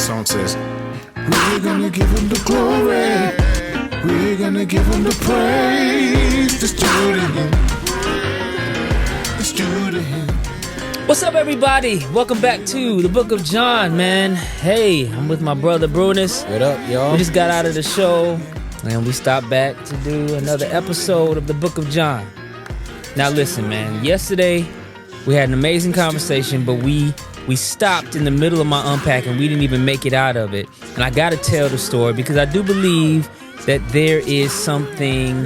song says, we're gonna give him the glory. We're gonna give him the praise. Let's do it to him. Let's do it to him. What's up, everybody? Welcome back to the Book of Jon, man. Hey, I'm with my brother Brunes. What up, y'all? We just got out of the show, and we stopped back to do another episode of the Book of Jon. Now, listen, man. Yesterday, we had an amazing conversation, but we stopped in the middle of my unpacking. We didn't even make it out of it. And I got to tell the story because I do believe that there is something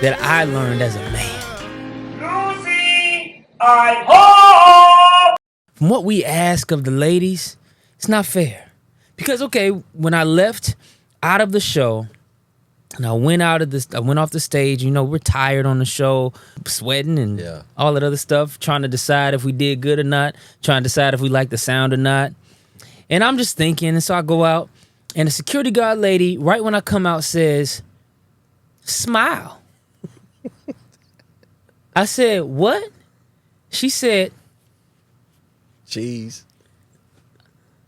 that I learned as a man. Lucy, I'm home! From what we ask of the ladies, it's not fair. Because, okay, when I left out of the show, and I went off the stage, you know, we're tired on the show, sweating and all that other stuff, trying to decide if we did good or not, trying to decide if we like the sound or not. And I'm just thinking, and so I go out, and the security guard lady, right when I come out, says, smile. I said, what? She said, cheese.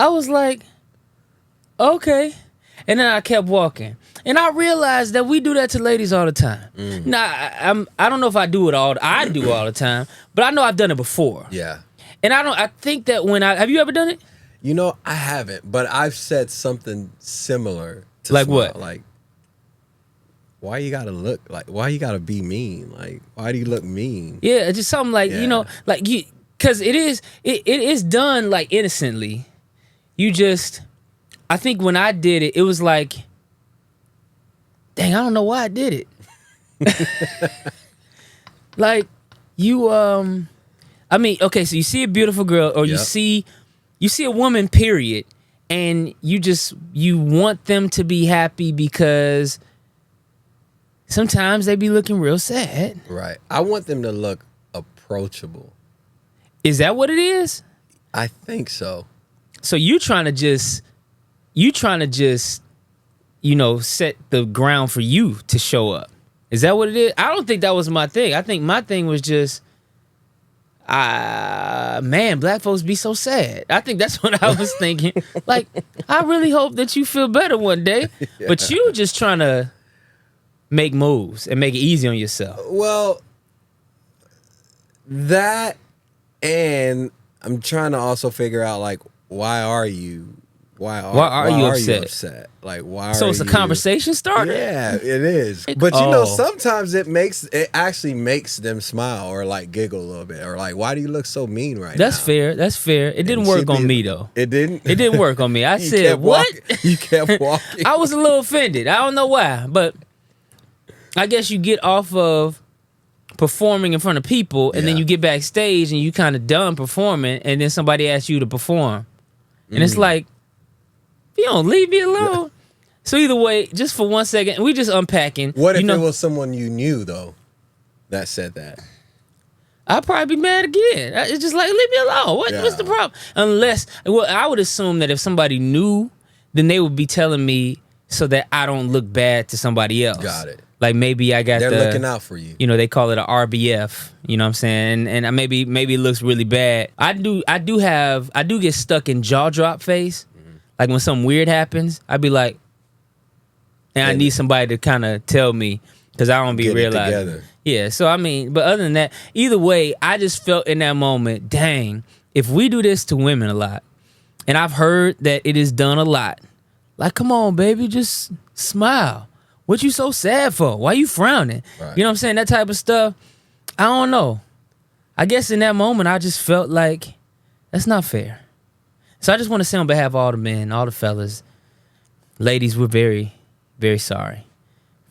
I was like, okay. And then I kept walking. And I realized that we do that to ladies all the time. Now, I don't know if I do it all the time, but I know I've done it before. Yeah. And I think that have you ever done it? You know, I haven't, but I've said something similar to like smile. what? Like, why you gotta look like? Why you gotta be mean? Like, why do you look mean? Yeah, just something like you know, like you, because it is done like innocently. You just, I think when I did it, it was like, dang, I don't know why I did it. Like you, I mean, okay, so you see a beautiful girl, or you see a woman, period, and you want them to be happy because sometimes they be looking real sad. Right. I want them to look approachable. Is that what it is? I think so. So you trying to just, you know, set the ground for you to show up. Is that what it is? I don't think that was my thing. I think my thing was just, man, black folks be so sad. I think that's what I was thinking. Like, I really hope that you feel better one day. Yeah. But you just trying to make moves and make it easy on yourself. Well, that, and I'm trying to also figure out, like, why are you upset? Like, why? So it's a conversation starter? Yeah, it is. But you know, sometimes it actually makes them smile or like giggle a little bit, or like, why do you look so mean right now? That's fair. That's fair. It didn't work on me though. It didn't. It didn't work on me. I said, what? You kept walking. I was a little offended. I don't know why, but I guess you get off of performing in front of people, and then you get backstage and you kind of done performing, and then somebody asks you to perform, and it's like, you don't leave me alone. So either way, just for 1 second, we just unpacking. What if it was someone you knew though that said that? I'd probably be mad again. It's just like, leave me alone. What's the problem? Unless, well, I would assume that if somebody knew, then they would be telling me so that I don't look bad to somebody else. Got it. Like maybe I got They're looking out for you. You know, they call it a RBF. You know what I'm saying? And maybe it looks really bad. I do get stuck in jaw drop phase. Like when something weird happens, I'd be like, and I need somebody to kind of tell me because I don't be realizing. Yeah, so I mean, but other than that, either way, I just felt in that moment, dang, if we do this to women a lot, and I've heard that it is done a lot, like, come on, baby, just smile. What you so sad for? Why you frowning? Right. You know what I'm saying? That type of stuff. I don't know. I guess in that moment, I just felt like that's not fair. So I just want to say on behalf of all the men, all the fellas, ladies, we're very, very sorry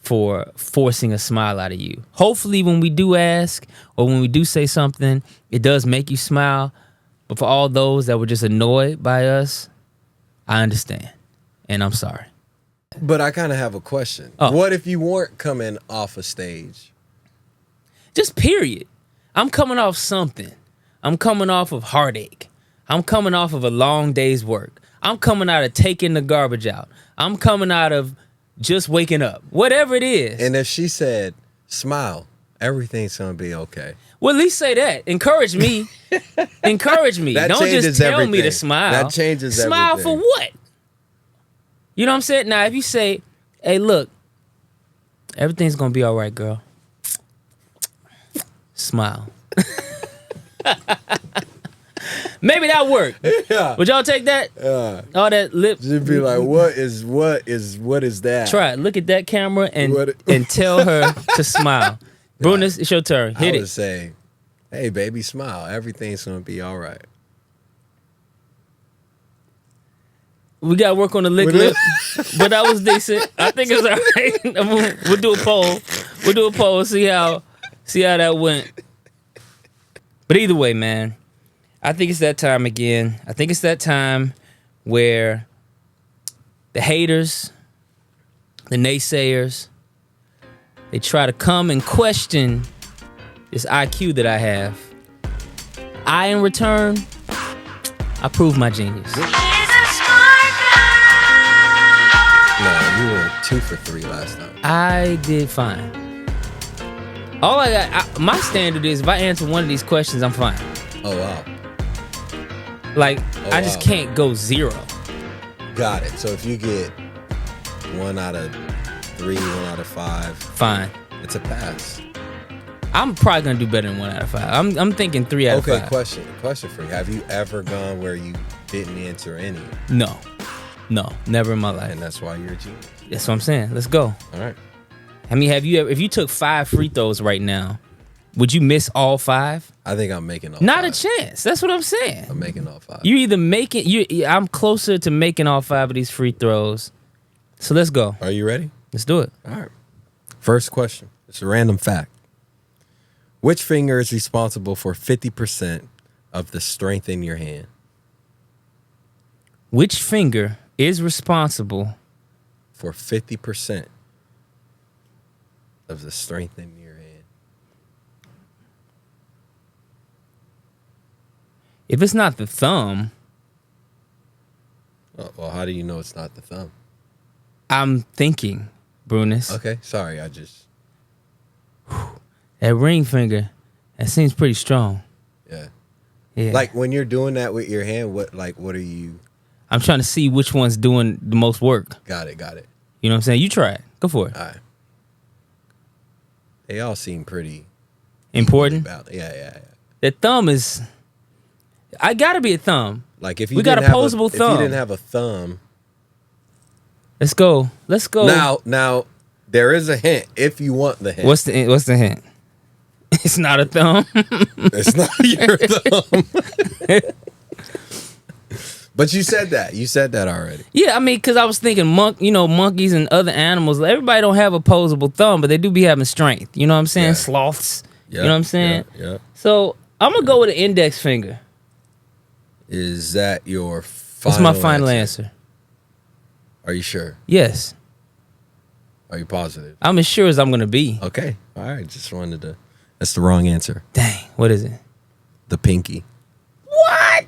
for forcing a smile out of you. Hopefully when we do ask or when we do say something, it does make you smile. But for all those that were just annoyed by us, I understand. And I'm sorry. But I kind of have a question. What if you weren't coming off a stage? Just period. I'm coming off something. I'm coming off of heartache. I'm coming off of a long day's work. I'm coming out of taking the garbage out. I'm coming out of just waking up. Whatever it is. And if she said, smile, Everything's gonna be okay. Well, at least say that. Encourage me. Encourage me. That Don't just changes tell me everything. to smile. That changes Smile everything. for what? You know what I'm saying? Now, if you say, hey, look, everything's going to be all right, girl. Smile. Maybe that work. Yeah. Would y'all take that? All that lip. Just be like, what is that? Try it. Look at that camera and What- and tell her to smile. Brunes, it's your turn. Hit I it. would say, hey, baby, smile. Everything's gonna be all right. We got to work on the lick lip, but that was decent. I think it's all right. We'll do a poll. We'll do a poll. See how that went. But either way, man, I think it's that time again. I think it's that time where the haters, the naysayers, they try to come and question this IQ that I have. I, in return, I prove my genius. No, you were 2 for 3 last time. I did fine. All I got, my standard is if I answer one of these questions, I'm fine. Oh wow, Like, I just wow. can't go 0. got it. So if you get 1 out of 3, 1 out of 5, Fine. it's a pass. I'm probably gonna do better than 1 out of 5. I'm thinking 3 out of 5. Okay, question for you. Have you ever gone where you didn't answer any, No, never in my life. and that's why you're a genius? That's what I'm saying. Let's go. All right. I mean, have you ever, if you took 5 free throws right now, would you miss all 5? I think I'm making all Not 5. a chance. That's what I'm saying. I'm making all 5. You either make it. I'm closer to making all 5 of these free throws. So let's go. Are you ready? Let's do it. All right. First question. It's a random fact. Which finger is responsible for 50% of the strength in your hand? Which finger is responsible? For 50% of the strength in your hand. If it's not the thumb, Oh, well, how do you know it's not the thumb? I'm thinking, Brunes. Okay, sorry, I just, That ring finger, that seems pretty strong. yeah. Yeah. Like when you're doing that with your hand, what are you? I'm trying to see which one's doing the most work. Got it. You know what I'm saying? You try it. Go for it. All right. They all seem pretty Important. Yeah. The thumb is. I gotta be a thumb. Like if you We got didn't opposable if you thumb. didn't have a thumb. Let's go. Let's go. Now there is a hint if you want the hint. What's the hint? It's not a thumb. It's not your thumb. But you said that. You said that already. Yeah, I mean, because I was thinking monkeys and other animals. Everybody don't have opposable thumb, but they do be having strength. You know what I'm saying? Yeah. Sloths. Yeah, You know what I'm saying? Yeah. So I'm gonna go with the index finger. Is that your final That's my final answer. Are you sure? Yes, Are you positive? I'm as sure as I'm gonna be. Okay. All right. Just wanted to. That's the wrong answer. Dang, what is it? The pinky. What?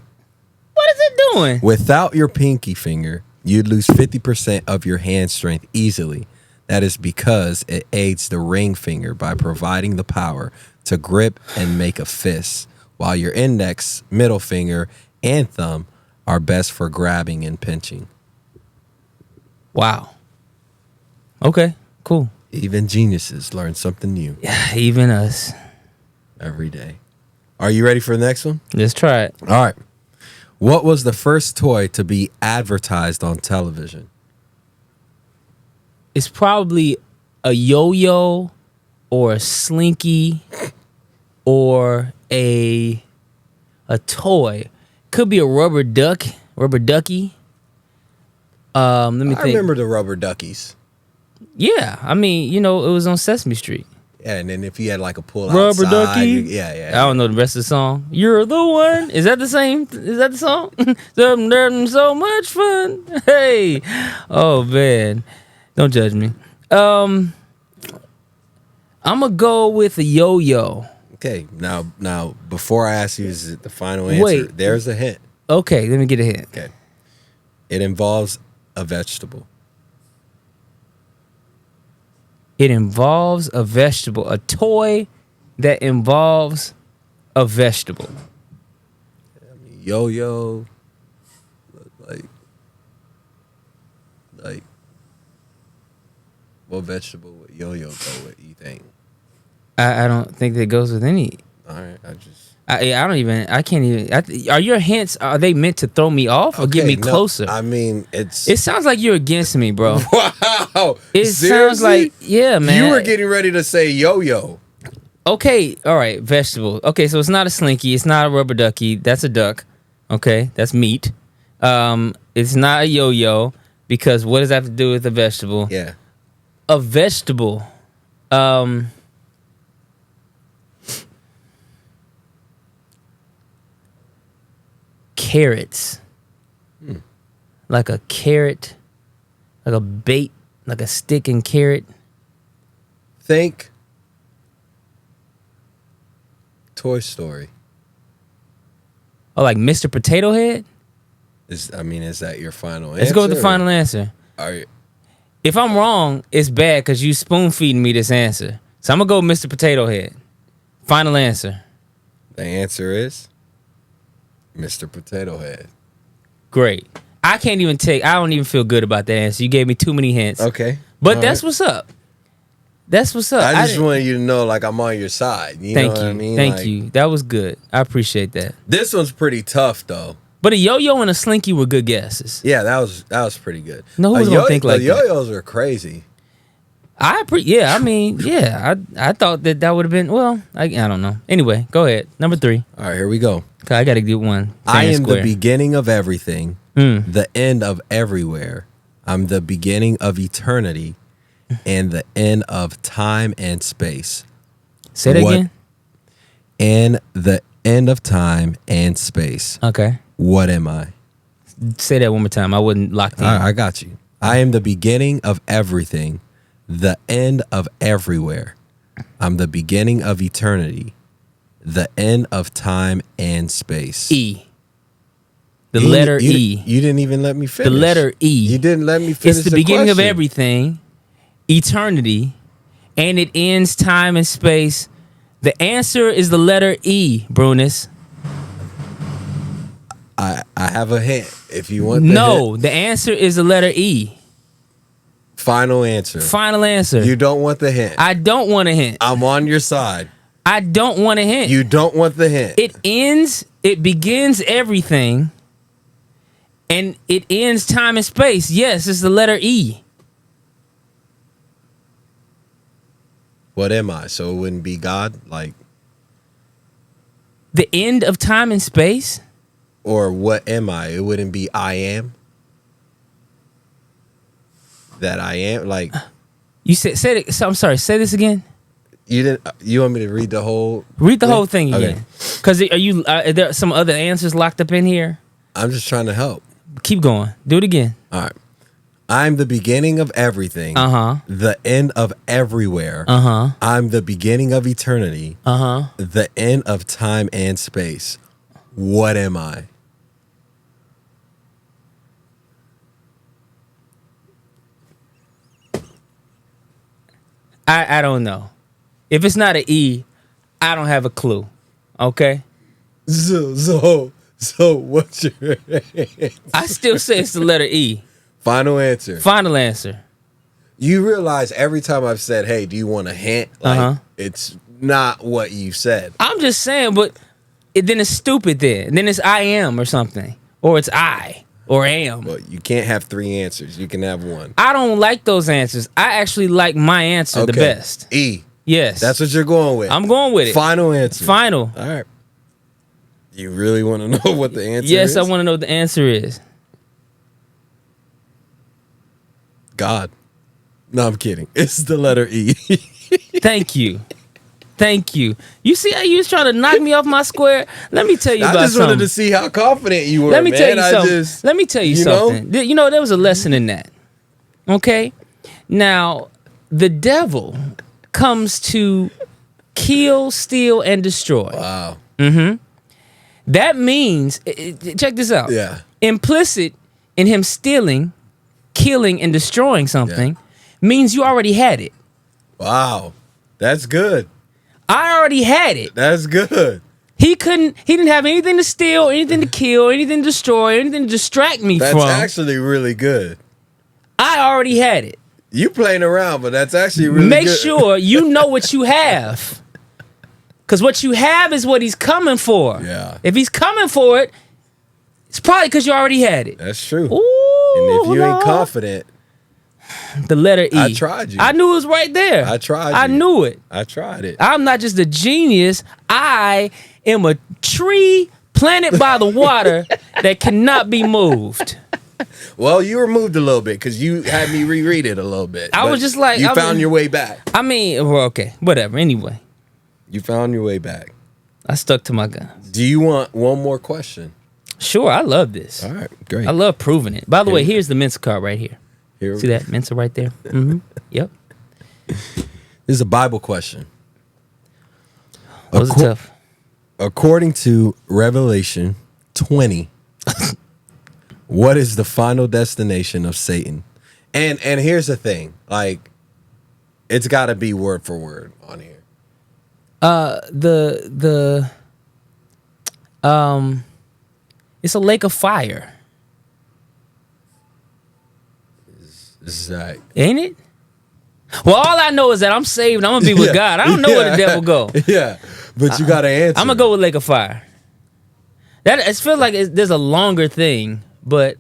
What is it doing? Without your pinky finger, you'd lose 50% of your hand strength easily. That is because it aids the ring finger by providing the power to grip and make a fist, while your index, middle finger, and thumb are best for grabbing and pinching. Wow. Okay, cool. Even geniuses learn something new Yeah, even us. every day. Are you ready for the next one? Let's try it. All right. What was the first toy to be advertised on television? It's probably a yo-yo or a slinky or a toy. Could be a rubber ducky. Let me I think. remember the rubber duckies. Yeah, I mean, it was on Sesame Street. Yeah, and then if you had like a pull Rubber outside, ducky. yeah. I don't know the rest of the song. You're the one. Is that the same? Is that the song? They're so much fun. Hey, oh man, don't judge me. I'm gonna go with a yo-yo. Okay, now before I ask you, is it the final answer? Wait. There's a hint. Okay, let me get a hint. Okay, it involves a vegetable. It involves a vegetable, a toy that involves a vegetable? Yo-yo, like, what vegetable would yo-yo go with? You think? I don't think that goes with any. All right, I can't even. Are your hints? Are they meant to throw me off or get me closer? I mean, it sounds like you're against me, bro. Wow. It sounds like, yeah, man. You were getting ready to say yo-yo. Okay, all right, vegetable. Okay, so it's not a slinky. It's not a rubber ducky. That's a duck. Okay, that's meat. It's not a yo-yo because what does that have to do with a vegetable? Yeah. A vegetable. Carrots. Like a carrot, like a bait, like a stick and carrot. Think Toy Story. Oh, like Mr. Potato Head? Is that your final answer? Let's go with the final answer. All right. If I'm wrong, it's bad because you spoon feeding me this answer. So I'm gonna go with Mr. Potato Head. Final answer. The answer is Mr. Potato Head. Great. I don't even feel good about that answer. You gave me too many hints. Okay. But that's what's up. That's what's up. I just wanted you to know, like, I'm on your side. You know what I mean? Thank you. That was good. I appreciate that. This one's pretty tough, though. But a yo-yo and a slinky were good guesses. Yeah, that was pretty good. No one's gonna think like that. Yo-yos are crazy. I thought that would have been, well, I don't know. Anyway, go ahead. Number 3. All right, here we go. Okay, I got to do one. I am square. the beginning of everything, the end of everywhere. I'm the beginning of eternity and the end of time and space. Say that again. And the end of time and space. Okay. What am I? Say that one more time. I wasn't locked in. I got you. I am the beginning of everything, the end of everywhere. I'm the beginning of eternity, the end of time and space. E. The letter E. You didn't even let me finish. The letter E. You didn't let me finish. It's the beginning of everything, eternity, and it ends time and space. The answer is the letter E, Brunes. I have a hint. If you want the answer is the letter E. Final answer. Final answer. You don't want the hint. I don't want a hint. I'm on your side. I don't want a hint. You don't want the hint. It begins everything, and it ends time and space. Yes, it's the letter E. What am I? So it wouldn't be God? Like, the end of time and space? Or what am I? It wouldn't be I am? That I am? Like, you said it. So I'm sorry. Say this again. You didn't. You want me to read the whole? Read the whole thing again. Okay. Because are there some other answers locked up in here? I'm just trying to help. Keep going. Do it again. All right. I'm the beginning of everything. The end of everywhere. I'm the beginning of eternity. The end of time and space. What am I? I don't know. If it's not an E, I don't have a clue. Okay? So what's your answer? I still say it's the letter E. Final answer. Final answer. You realize every time I've said, hey, do you want a hint? Like, it's not what you said. I'm just saying, but then it's stupid then. And then it's I am or something. Or it's I or am. Well, you can't have 3 answers. You can have 1. I don't like those answers. I actually like my answer the best. E. Yes. That's what you're going with. I'm going with it. Final answer. Final. All right. You really want to know what the answer is? Yes, I want to know what the answer is. God. No, I'm kidding. It's the letter E. Thank you. Thank you. You see how you was trying to knock me off my square? Let me tell you about something. I just wanted to see how confident you were, Let me tell you something. Just, Let me tell you something. You know, there was a lesson in that. Okay? Now, the devil comes to kill, steal, and destroy. Wow. That means, check this out. Yeah. Implicit in him stealing, killing, and destroying something means you already had it. Wow. That's good. I already had it. That's good. He didn't have anything to steal, anything to kill, anything to destroy, anything to distract me That's from. actually really good. I already had it. You playing around, but that's actually really Make good. sure you know what you have. Because what you have is what he's coming for. Yeah. If he's coming for it, it's probably because you already had it. That's true. Ooh, And if you ain't Lord. confident, The letter E. I tried you. I knew it was right there. I tried I you. knew it. I tried it. I'm not just a genius. I am a tree planted by the water that cannot be moved. Well, you were moved a little bit because you had me reread it a little bit. I but was just like, you I found mean- your way back. I mean, well, okay, whatever. Anyway, You found your way back. I stuck to my guns. Do you want one more question? Sure, I love this. All right, great. I love proving it. By the way, Here we here's the Mensa card right here. Here, See that Mensa right there? Mm-hmm. Yep. This is a Bible question. That was tough. According to Revelation 20, what is the final destination of Satan? And here's the thing, like, it's got to be word for word on here. It's a lake of fire, This is like, ain't it? Well, all I know is that I'm saved. I'm gonna be with God. I don't know where the devil go. Yeah, but you got to answer. I'm gonna go with lake of fire. That it feels like there's a longer thing, but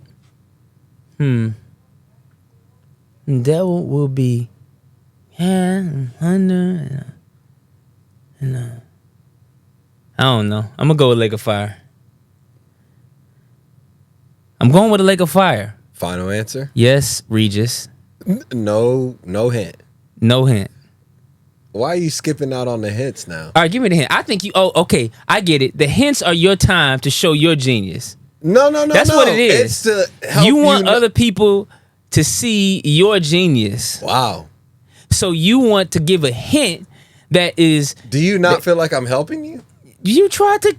devil will be under. I don't know. I'm gonna go with lake of fire. I'm going with a lake of fire. Final answer? Yes, Regis. No hint. No hint. Why are you skipping out on the hints now? All right, give me the hint. I think you. Oh, okay. I get it. The hints are your time to show your genius. No. That's what it is. It's to help You want kn- other people to see your genius. Wow. So you want to give a hint that is. Do you not feel like I'm helping you? You tried to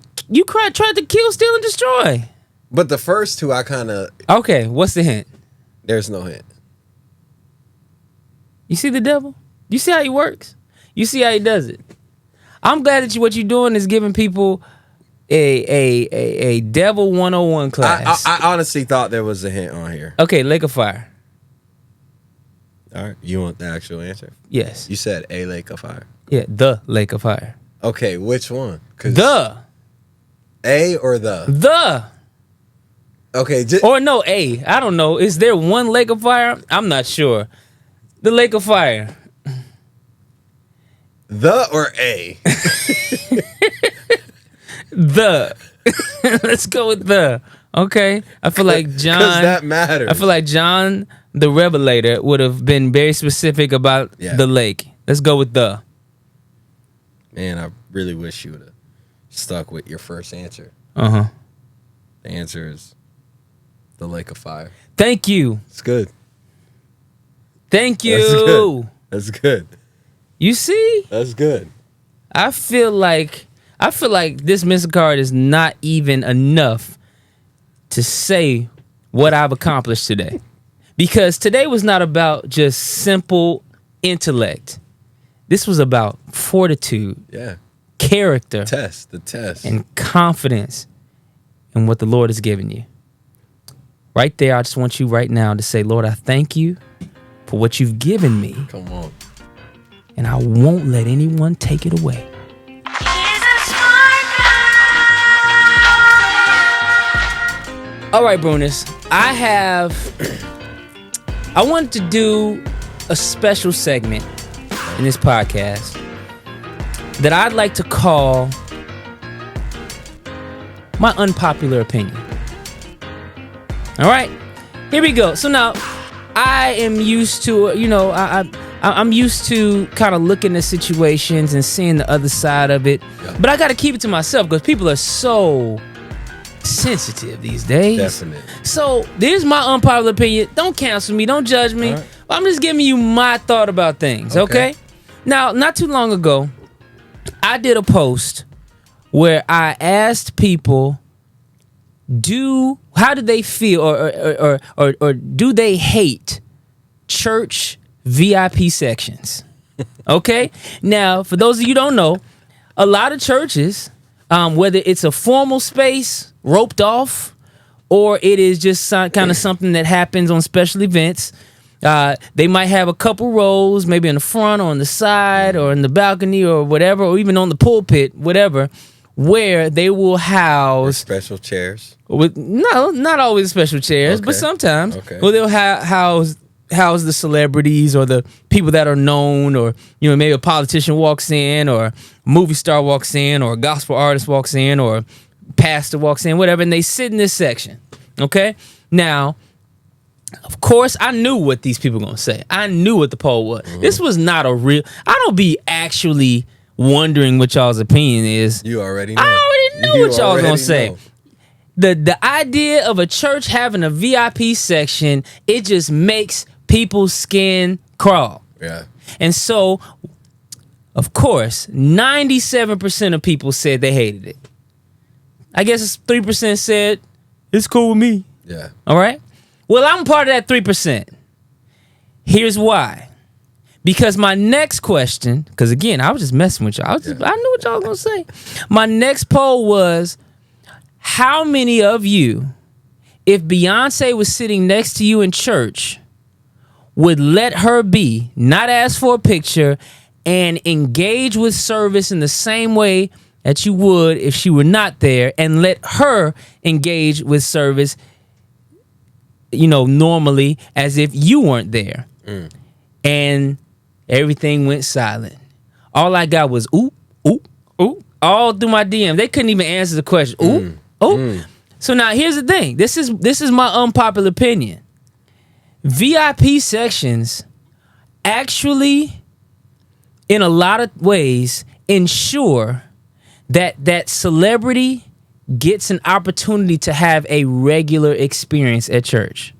kill, steal, and destroy. But the first two, I kind of. Okay, what's the hint? There's no hint. You see the devil? You see how he works? You see how he does it? I'm glad that what you're doing is giving people a devil 101 class. I honestly thought there was a hint on here. Okay, lake of fire. All right. You want the actual answer? Yes. You said a lake of fire. Yeah, the lake of fire. Okay, which one? 'Cause The. A or the? The. Okay, Or no, A. I don't know. Is there one lake of fire? I'm not sure. The lake of fire. the or A? The. Let's go with the. Okay. I feel like John. Because that matters. I feel like John the Revelator would have been very specific about the lake. Let's go with the. Man, I really wish you would have stuck with your first answer. Uh-huh. The answer is the lake of fire. Thank you. It's good. Thank you. That's good. That's good. You see? That's good. I feel like this Mensa card is not even enough to say what I've accomplished today. Because today was not about just simple intellect. This was about fortitude, Yeah. character, The test. and confidence in what the Lord has given you. Right there, I just want you right now to say, Lord, I thank you for what you've given me, Come on. and I won't let anyone take it away. All right, Brunes, I wanted to do a special segment in this podcast that I'd like to call my unpopular opinion. All right, here we go. So now I am used to, I'm used to kind of looking at situations and seeing the other side of it, but I got to keep it to myself because people are so sensitive these days. Definitely. So there's my unpopular opinion. Don't cancel me. Don't judge me. All right. I'm just giving you my thought about things. Okay. Now, not too long ago, I did a post where I asked people, how do they feel or do they hate church VIP sections? Okay. Now, for those of you who don't know, a lot of churches, whether it's a formal space roped off, or it is just kind of something that happens on special events, they might have a couple rows, maybe in the front or on the side or in the balcony or whatever, or even on the pulpit, whatever, where they will house special chairs. Not always special chairs, but sometimes. Okay. Well, they'll house the celebrities or the people that are known, or maybe a politician walks in, or a movie star walks in, or a gospel artist walks in, or a pastor walks in, whatever, and they sit in this section. Okay? Now, of course, I knew what these people were going to say. I knew what the poll was. Mm-hmm. This was not a real... I don't be actually wondering what y'all's opinion is. You already know. I already knew what y'all was going to say. The idea of a church having a VIP section, it just makes people's skin crawl. Yeah. And so, of course, 97% of people said they hated it. I guess it's 3% said, it's cool with me. Yeah. All right? Well, I'm part of that 3%. Here's why. Because my next question, because again, I was just messing with y'all. I knew what y'all was going to say. My next poll was, how many of you, if Beyonce was sitting next to you in church, would let her be, not ask for a picture, and engage with service in the same way that you would if she were not there, and let her engage with service, normally as if you weren't there? And everything went silent. All I got was ooh, ooh, ooh, all through my DM. They couldn't even answer the question. Ooh, ooh. So now here's the thing. This is my unpopular opinion. VIP sections actually, in a lot of ways, ensure that celebrity gets an opportunity to have a regular experience at church.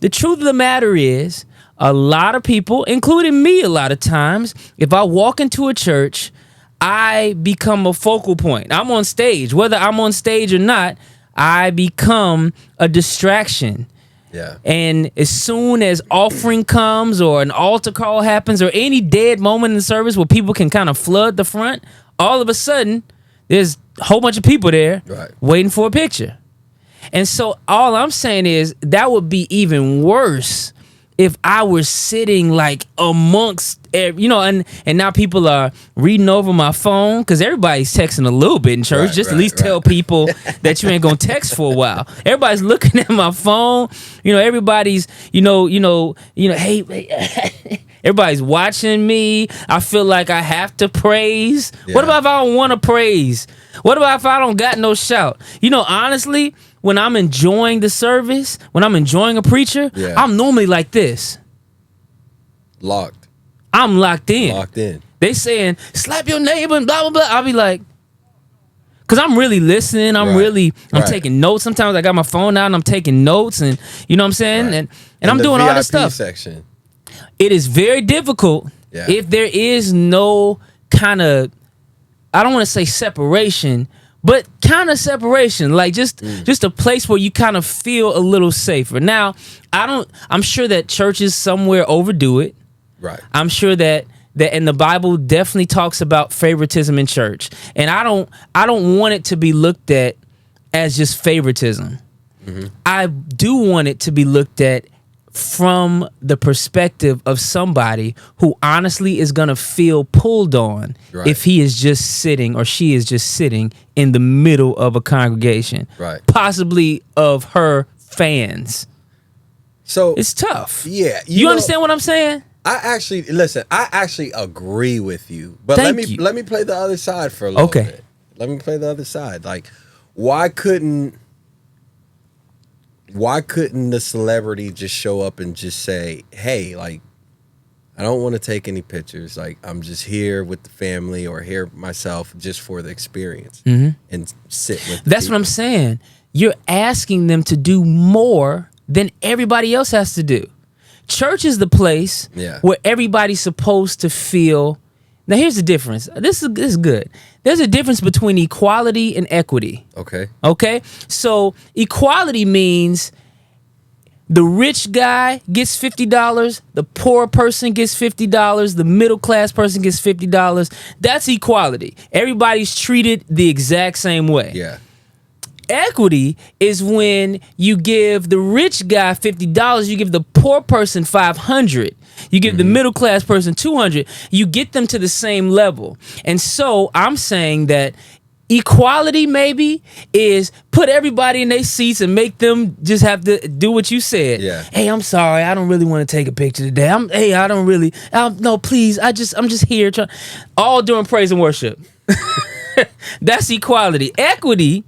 The truth of the matter is, a lot of people, including me a lot of times, if I walk into a church, I become a focal point. I'm on stage. Whether I'm on stage or not, I become a distraction. Yeah. And as soon as offering comes, or an altar call happens, or any dead moment in the service where people can kind of flood the front, all of a sudden, there's a whole bunch of people there waiting for a picture. And so all I'm saying is that would be even worse if I were sitting like amongst, and now people are reading over my phone, because everybody's texting a little bit in church, just at least tell people that you ain't gonna text for a while. Everybody's looking at my phone, everybody's, hey, everybody's watching me. I feel like I have to praise. Yeah. What about if I don't want to praise? What about if I don't got no shout? Honestly, when I'm enjoying the service, when I'm enjoying a preacher, I'm normally like this. Locked. I'm locked in. Locked in. They saying, slap your neighbor and blah, blah, blah. I'll be like, because I'm really listening. I'm taking notes. Sometimes I got my phone out and I'm taking notes, and you know what I'm saying? And I'm doing all this stuff. Section. It is very difficult if there is no kind of, I don't want to say separation, but kind of separation, like just a place where you kind of feel a little safer. Now, I'm sure that churches somewhere overdo it. Right. I'm sure that and the Bible definitely talks about favoritism in church. And I don't want it to be looked at as just favoritism. Mm-hmm. I do want it to be looked at from the perspective of somebody who honestly is going to feel pulled on if he is just sitting, or she is just sitting in the middle of a congregation, possibly of her fans. So it's tough. Yeah. You understand what I'm saying? I actually agree with you, but let me play the other side for a little bit. Let me play the other side. Like, why couldn't the celebrity just show up and just say, hey, like, I don't want to take any pictures. Like, I'm just here with the family, or here myself just for the experience, and sit with the That's people. what I'm saying. You're asking them to do more than everybody else has to do. Church is the place where everybody's supposed to feel. Now, here's the difference. This is good. There's a difference between equality and equity. Okay. Okay? So equality means the rich guy gets $50, the poor person gets $50, the middle class person gets $50. That's equality. Everybody's treated the exact same way. Yeah. Equity is when you give the rich guy $50, you give the poor person $500. You give the middle class person $200. You get them to the same level. And so I'm saying that equality maybe is put everybody in their seats and make them just have to do what you said. Yeah. Hey, I'm sorry, I don't really want to take a picture today. No, please. I'm just here all during praise and worship. That's equality. Equity,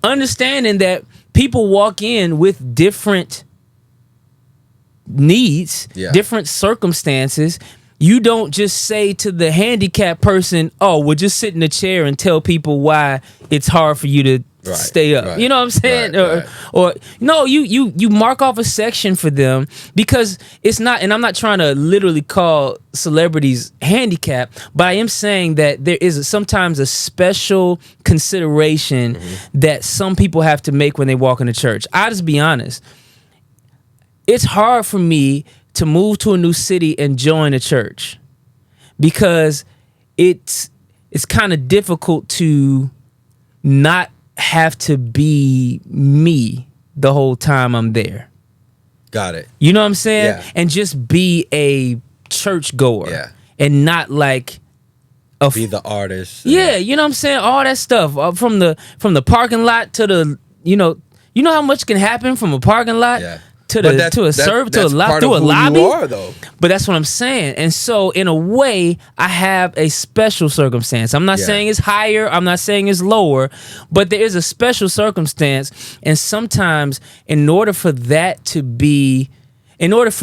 understanding that people walk in with different needs, different circumstances. You don't just say to the handicapped person, "Oh, well, just sit in a chair and tell people why it's hard for you to stay up." You know what I'm saying? Or no, you mark off a section for them, because it's not. And I'm not trying to literally call celebrities handicapped, but I am saying that there is sometimes a special consideration that some people have to make when they walk into church. I'll just be honest. It's hard for me to move to a new city and join a church, because it's kind of difficult to not have to be me the whole time I'm there. Got it. You know what I'm saying? Yeah. And just be a church goer. Yeah. And not like Be the artist. Yeah, you know what I'm saying? All that stuff from the parking lot to the you know how much can happen from a parking lot to a lobby. You are, though. But that's what I'm saying. And so in a way, I have a special circumstance. I'm not saying it's higher, I'm not saying it's lower, but there is a special circumstance. And sometimes in order for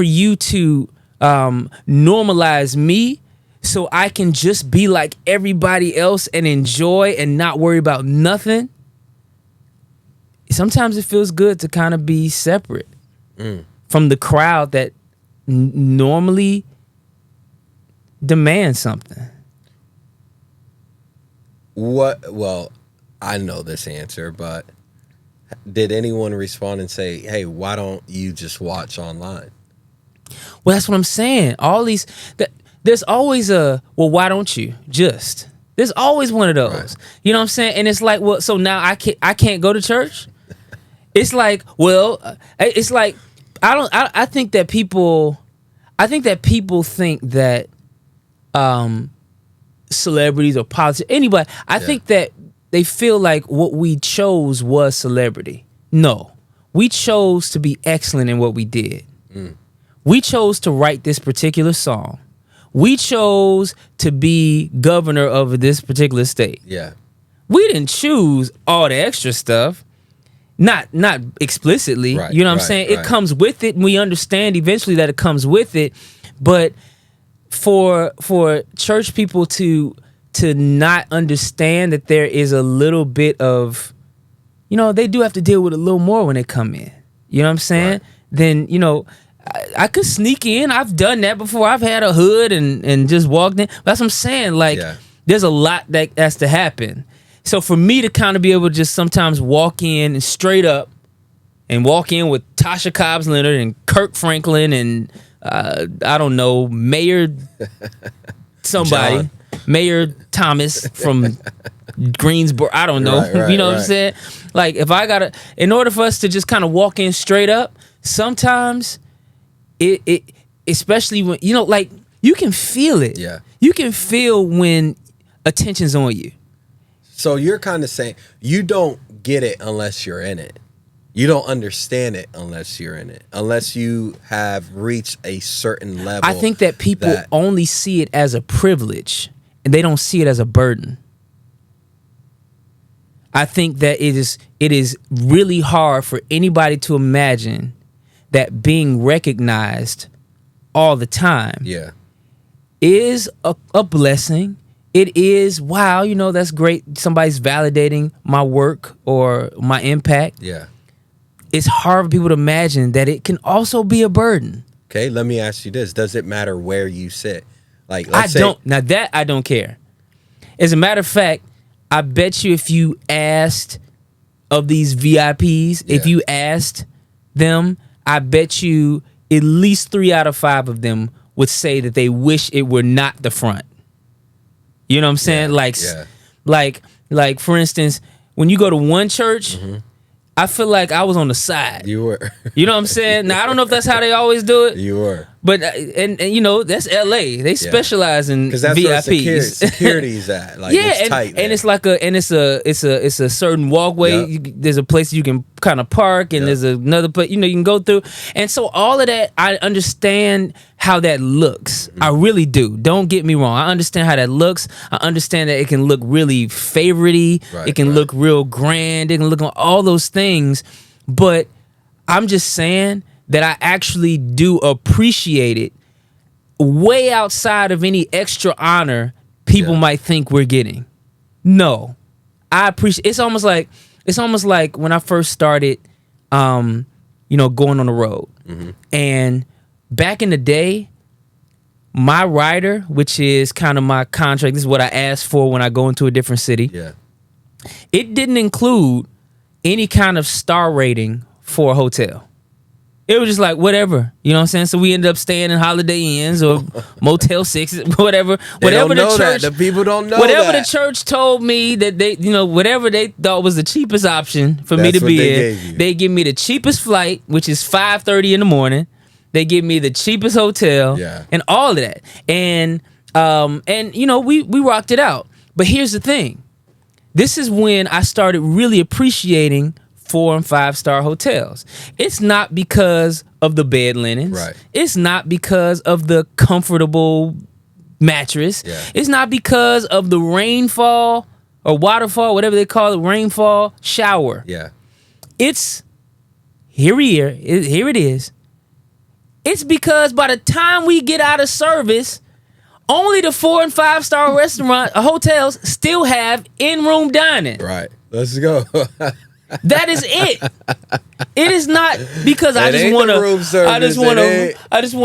you to normalize me, so I can just be like everybody else and enjoy and not worry about nothing, sometimes it feels good to kind of be separate from the crowd that normally demands something. Well, I know this answer, but did anyone respond and say, "Hey, why don't you just watch online?" Well, that's what I'm saying. There's always why don't you just? There's always one of those. Right. You know what I'm saying? And it's like, well, so now I can't go to church? It's like, well, it's like I think that people think that celebrities or politicians, anybody, I think that they feel like what we chose was celebrity. No. We chose to be excellent in what we did. We chose to write this particular song. We chose to be governor of this particular state. Yeah. We didn't choose all the extra stuff. Not explicitly. Right, you know what I'm saying? It comes with it, and we understand eventually that it comes with it. But for church people to not understand that there is a little bit of, they do have to deal with a little more when they come in. You know what I'm saying? Right. Then, I could sneak in. I've done that before. I've had a hood and just walked in. That's what I'm saying. Like, there's a lot that has to happen. So for me to kind of be able to just sometimes walk in and straight up and walk in with Tasha Cobbs Leonard and Kirk Franklin and I don't know, Mayor somebody, John. Mayor Thomas from Greensboro. I don't know. Right, you know what I'm saying? Like, in order for us to just kind of walk in straight up, sometimes it especially when, like, you can feel it. Yeah. You can feel when attention's on you. So you're kind of saying you don't get it unless you're in it. You don't understand it unless you're in it. Unless you have reached a certain level. I think that people only see it as a privilege and they don't see it as a burden. I think that it is really hard for anybody to imagine that being recognized all the time is a blessing. It is, wow, that's great. Somebody's validating my work or my impact. Yeah. It's hard for people to imagine that it can also be a burden. Okay, let me ask you this. Does it matter where you sit? Like, Now that I don't care. As a matter of fact, I bet you if you asked of these VIPs, if you asked them, I bet you at least 3 out of 5 of them would say that they wish it were not the front. You know what I'm saying? Like for instance, when you go to one church, I feel like I was on the side. You were. You know what I'm saying? Now I don't know if that's how they always do it. You were. But and you know, that's LA. They specialize in because that's VIPs. where security's at. Like, yeah, it's tight. And it's like it's a certain walkway. Yep. There's a place you can kind of park, and there's another place you can go through. And so all of that, I understand how that looks. I really do. Don't get me wrong. I understand how that looks. I understand that it can look really favorite-y. It can look real grand. It can look on all those things. But I'm just saying that I actually do appreciate it way outside of any extra honor people might think we're getting. No, I appreciate. It's almost like when I first started, going on the road, and back in the day, my rider, which is kind of my contract, this is what I asked for when I go into a different city. Yeah, it didn't include any kind of star rating for a hotel. It was just like whatever, you know what I'm saying? So we ended up staying in Holiday Inns or Motel 6s, whatever. Whatever the church, the people don't know whatever that. the church told me that they, whatever they thought was the cheapest option for me to be in, they give me the cheapest flight, which is 5:30 in the morning. They give me the cheapest hotel, and all of that, and we rocked it out. But here's the thing: this is when I started really appreciating 4- and 5-star hotels. It's not because of the bed linens. Right. It's not because of the comfortable mattress. Yeah. It's not because of the rainfall or waterfall, whatever they call it, rainfall shower. Yeah. It's here it is. It's because by the time we get out of service, only the 4- and 5-star restaurant hotels still have in-room dining. Right. Let's go. That is it. It is not because I just want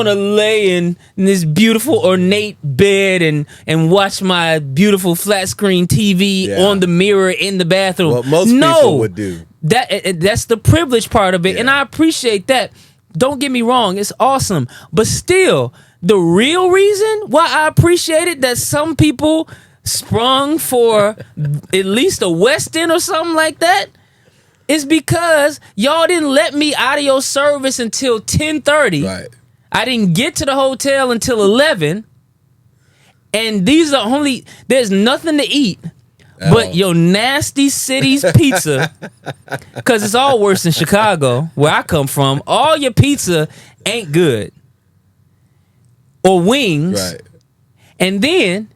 to lay in this beautiful ornate bed and watch my beautiful flat screen TV on the mirror in the bathroom. What most people would do. That's the privilege part of it, and I appreciate that. Don't get me wrong, it's awesome. But still, the real reason why I appreciate it, that some people sprung for at least a West End or something like that, is because y'all didn't let me out of your service until 10:30. Right. I didn't get to the hotel until 11. And there's nothing to eat but your nasty city's pizza. Because it's all worse than Chicago, where I come from. All your pizza ain't good. Or wings. Right. And then,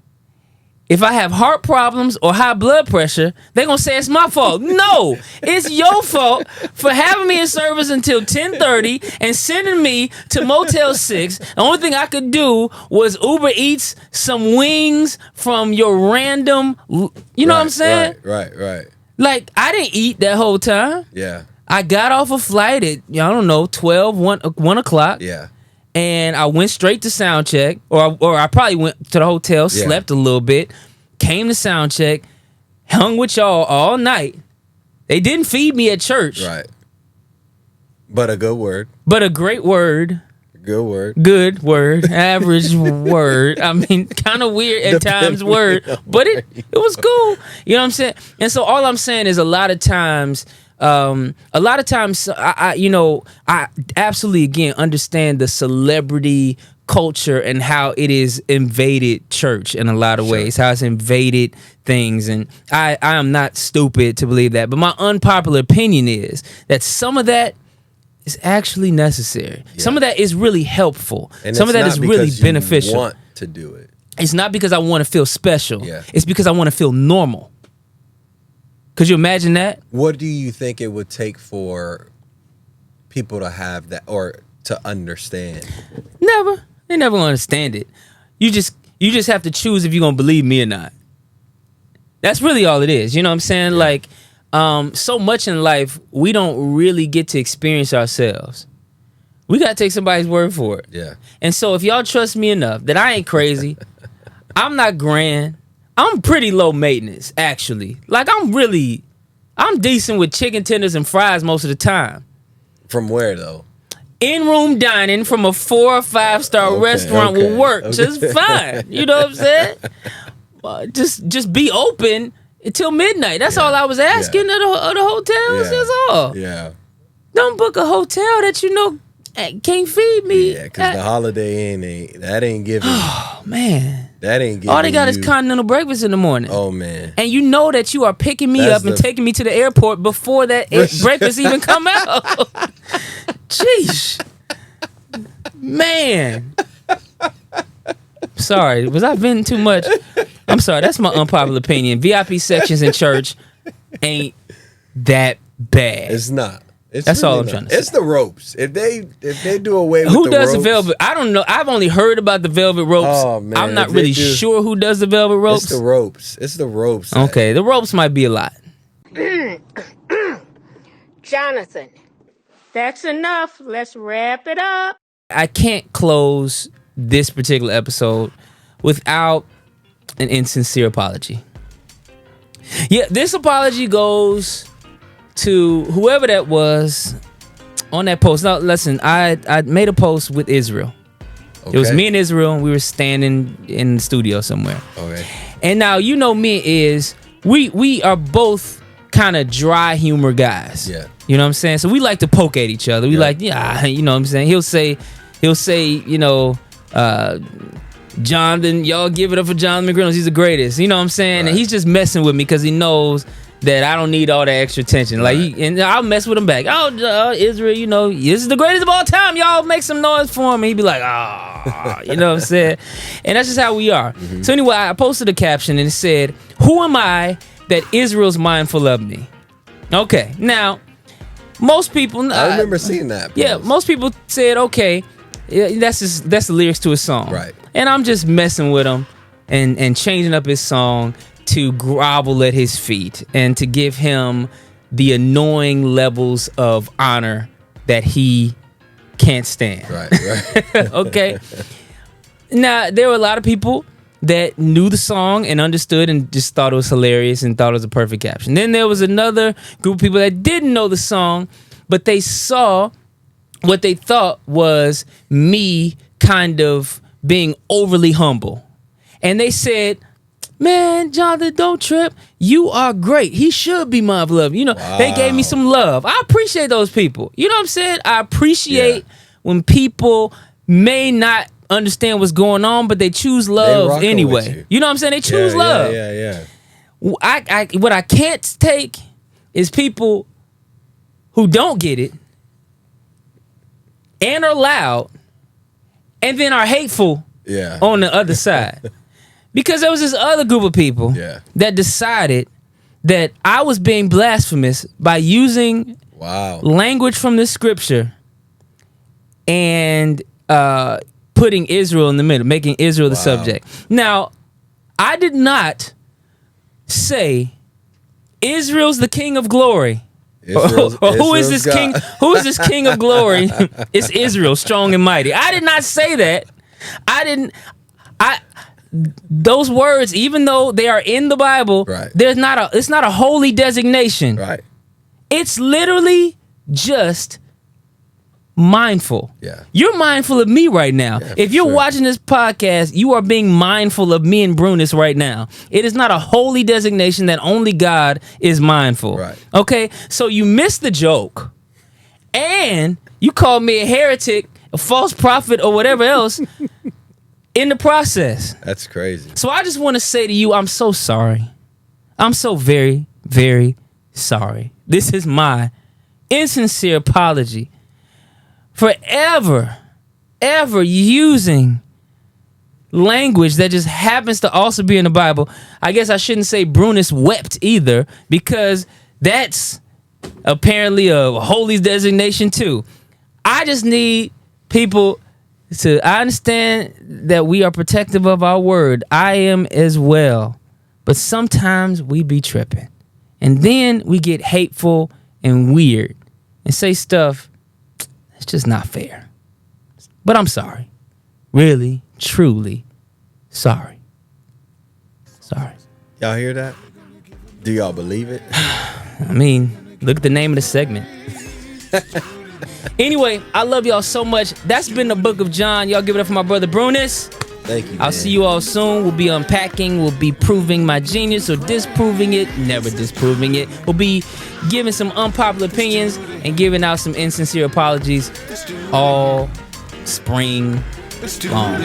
if I have heart problems or high blood pressure, they're going to say it's my fault. No, it's your fault for having me in service until 10:30 and sending me to Motel 6. The only thing I could do was Uber Eats some wings from your random, you know what I'm saying? Right. Like, I didn't eat that whole time. Yeah. I got off a flight at, 1 o'clock. Yeah. And I went straight to sound check, or I probably went to the hotel, slept a little bit, came to sound check, hung with y'all all night. They didn't feed me at church. Right. But a good word. But a great word. Good word. Good word. Average word. I mean, kind of weird at times word. But it was cool. You know what I'm saying? And so all I'm saying is a lot of times I absolutely again understand the celebrity culture and how it is invaded church in a lot of ways, how it's invaded things, and I am not stupid to believe that. But my unpopular opinion is that some of that is actually necessary. Yeah. Some of that is really helpful. And some of that is really beneficial. You want to do it. It's not because I want to feel special. Yeah. It's because I want to feel normal. Could you imagine that? What do you think it would take for people to have that or to understand? Never. They never gonna understand it. You just have to choose if you're gonna believe me or not. That's really all it is. You know what I'm saying? Yeah. Like, so much in life we don't really get to experience ourselves. We gotta take somebody's word for it. Yeah. And so if y'all trust me enough that I ain't crazy, I'm not grand. I'm pretty low maintenance, actually. Like, I'm decent with chicken tenders and fries most of the time. From where, though? in-room dining from a 4 or 5 star restaurant will work just fine. You know what I'm saying? Just be open until midnight. That's all I was asking of the hotels. That's all. Yeah. Don't book a hotel that you know can't feed me. Yeah, because the Holiday Inn ain't giving. Oh man, that ain't giving. All they got is continental breakfast in the morning. Oh man, and you know that you are picking me up and taking me to the airport before that breakfast even come out. Jeez, man. Sorry, was I venting too much? I'm sorry. That's my unpopular opinion. VIP sections in church ain't that bad. It's not. That's really all I'm trying to say. It's the ropes. If they do away with who does ropes, the velvet? I don't know. I've only heard about the velvet ropes. Oh man, I'm not really sure who does the velvet ropes. It's the ropes. It's the ropes. Okay, the ropes might be a lot. Jonathan, that's enough. Let's wrap it up. I can't close this particular episode without an insincere apology. Yeah, this apology goes to whoever that was on that post. Now, listen, I made a post with Israel. Okay. It was me and Israel, and we were standing in the studio somewhere. Okay. And now, you know me is, we are both kind of dry humor guys. Yeah. You know what I'm saying? So we like to poke at each other. We like, you know what I'm saying? He'll say, you know, Jonathan, y'all give it up for Jonathan McReynolds. He's the greatest. You know what I'm saying? Right. And he's just messing with me because he knows that I don't need all that extra attention. Like, and I'll mess with him back. Oh, Israel, you know, this is the greatest of all time. Y'all make some noise for him. And he'd be like, you know what I'm saying? And that's just how we are. Mm-hmm. So anyway, I posted a caption and it said, "Who am I that Israel's mindful of me?" Okay, now, most people... I remember seeing that. Yeah, most people said, okay, that's the lyrics to his song. Right. And I'm just messing with him and changing up his song to grovel at his feet and to give him the annoying levels of honor that he can't stand. Right. Okay. Now, there were a lot of people that knew the song and understood and just thought it was hilarious and thought it was a perfect caption. Then there was another group of people that didn't know the song, but they saw what they thought was me kind of being overly humble. And they said, "Man, Jonathan, don't trip. You are great. He should be mindful of you." You know, They gave me some love. I appreciate those people. You know what I'm saying? I appreciate when people may not understand what's going on, but they choose love anyway. You know what I'm saying? They choose love. Yeah. What I can't take is people who don't get it and are loud and then are hateful on the other side. Because there was this other group of people that decided that I was being blasphemous by using language from the scripture and putting Israel in the middle, making Israel the subject. Now, I did not say Israel's the king of glory. Who is this king? Who is this king of glory? It's Israel, strong and mighty. I did not say that. Those words, even though they are in the Bible, it's not a holy designation. Right. It's literally just mindful. Yeah. You're mindful of me right now. Yeah, if you're watching this podcast, you are being mindful of me and Brunes right now. It is not a holy designation that only God is mindful. Right. Okay? So you missed the joke. And you called me a heretic, a false prophet, or whatever else in the process. That's crazy. So I just want to say to you, I'm so sorry. I'm so very, very sorry. This is my insincere apology for ever using language that just happens to also be in the Bible. I guess I shouldn't say Brunes wept either, because that's apparently a holy designation too. I just need people to... I understand that we are protective of our word. I am as well. But sometimes we be tripping. And then we get hateful and weird and say stuff that's just not fair. But I'm sorry. Really, truly sorry. Sorry. Y'all hear that? Do y'all believe it? I mean, look at the name of the segment. Anyway, I love y'all so much. That's been the Book of Jon. Y'all give it up for my brother Brunes. Thank you. I'll man. see you all soon. We'll be unpacking. We'll be proving my genius or disproving it. Never disproving it. We'll be giving some unpopular opinions and giving out some insincere apologies all spring long.